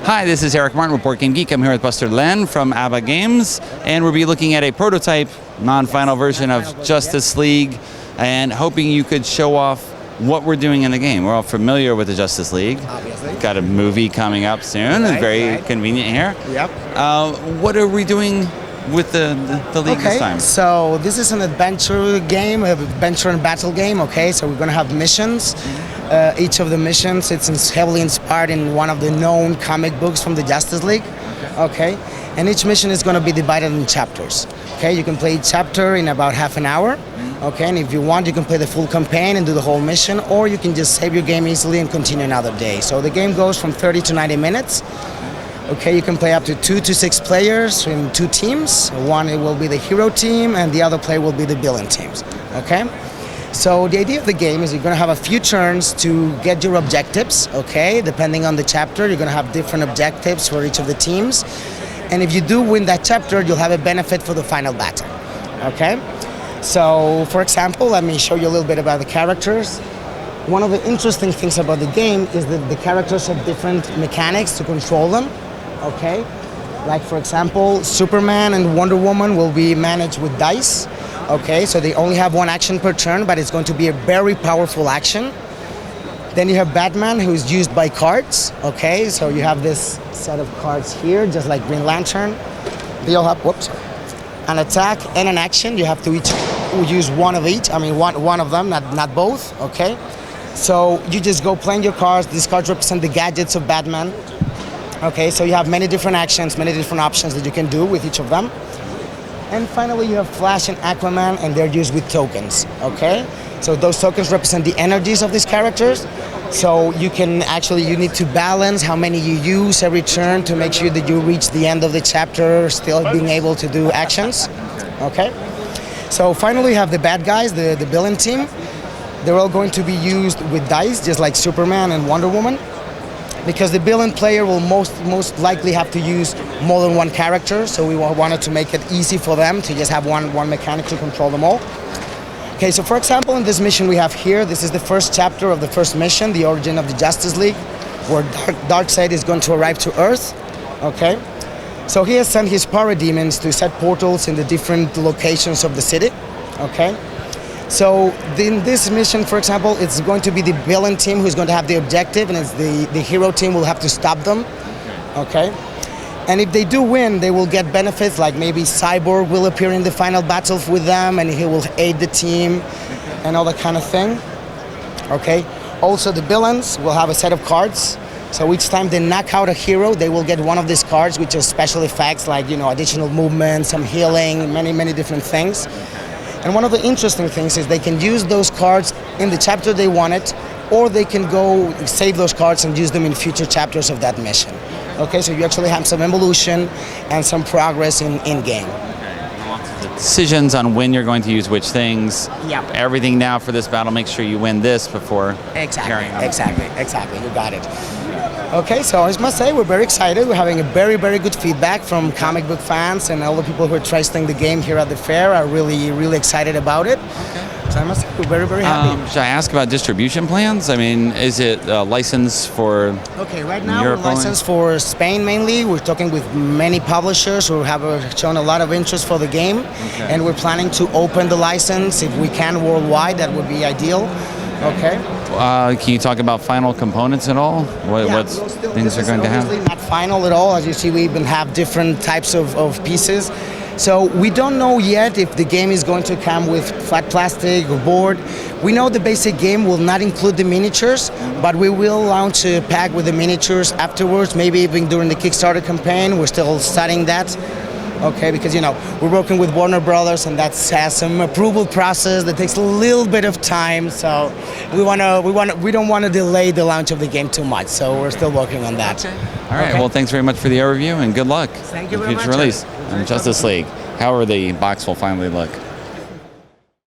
Hi, this is Eric Martin with Board Game Geek. I'm here with Buster Lehn from ABBA Games, and we'll be looking at a prototype, non-final version of Justice League, and hoping you could show off what we're doing in the game. We're all familiar with the Justice League. Obviously. Got a movie coming up soon. It's very convenient here. Yep. What are we doing with the League this time? So this is an adventure game, an adventure and battle game. Okay, so we're going to have missions. Each of the missions, it's heavily inspired in one of the known comic books from the Justice League. Okay, and each mission is going to be divided in chapters. Okay, you can play each chapter in about half an hour. Okay, and if you want, you can play the full campaign and do the whole mission, or you can just save your game easily and continue another day. So the game goes from 30 to 90 minutes. Okay, you can play up to 2 to 6 players in 2 teams. One it will be the hero team, and the other player will be the villain teams. Okay. So the idea of the game is you're going to have a few turns to get your objectives, okay? Depending on the chapter, you're going to have different objectives for each of the teams. And if you do win that chapter, you'll have a benefit for the final battle, okay? So, for example, let me show you a little bit about the characters. One of the interesting things about the game is that the characters have different mechanics to control them, okay? Like, for example, Superman and Wonder Woman will be managed with dice. Okay, so they only have one action per turn, but it's going to be a very powerful action. Then you have Batman, who's used by cards. Okay, so you have this set of cards here, just like Green Lantern. They all have, an attack and an action. You have to each use one of each. I mean, one of them, not both. Okay, so you just go playing your cards. These cards represent the gadgets of Batman. Okay, so you have many different actions, many different options that you can do with each of them. And finally, you have Flash and Aquaman, and they're used with tokens, okay? So those tokens represent the energies of these characters. So you need to balance how many you use every turn to make sure that you reach the end of the chapter still being able to do actions, okay? So finally, you have the bad guys, the villain team. They're all going to be used with dice, just like Superman and Wonder Woman, because the villain player will most likely have to use more than one character, so we wanted to make it easy for them to just have one mechanic to control them all. Okay, so for example, in this mission we have here, this is the first chapter of the first mission, the origin of the Justice League, where Darkseid is going to arrive to Earth. Okay, so he has sent his parademons to set portals in the different locations of the city. Okay. So in this mission, for example, it's going to be the villain team who's going to have the objective, and it's the hero team will have to stop them, okay? And if they do win, they will get benefits, like maybe Cyborg will appear in the final battle with them, and he will aid the team, and all that kind of thing, okay? Also, the villains will have a set of cards. So each time they knock out a hero, they will get one of these cards, which are special effects, like, additional movement, some healing, many different things. And one of the interesting things is they can use those cards in the chapter they want it, or they can go save those cards and use them in future chapters of that mission. Okay, so you actually have some evolution and some progress in game. Decisions on when you're going to use which things. Yep. Everything now for this battle, make sure you win this before carrying on. Exactly, you got it. Okay, so I must say we're very excited. We're having a very good feedback from comic book fans, and all the people who are testing the game here at the fair are really excited about it. Okay. So I must say we're very happy. Should I ask about distribution plans? I mean, is it licensed for right now Europe we're licensed for Spain mainly. We're talking with many publishers who have shown a lot of interest for the game, and we're planning to open the license if we can worldwide. That would be ideal. Okay. Can you talk about final components at all? What things are going to have? Not final at all. As you see, we even have different types of pieces. So we don't know yet if the game is going to come with flat plastic or board. We know the basic game will not include the miniatures, but we will launch a pack with the miniatures afterwards, maybe even during the Kickstarter campaign. We're still studying that. Okay, because we're working with Warner Brothers, and that has some approval process that takes a little bit of time. So we don't want to delay the launch of the game too much. So we're still working on that. Okay. All right. Well, thanks very much for the overview, and good luck. Thank you very much. Future release on Justice League. However, the box will finally look.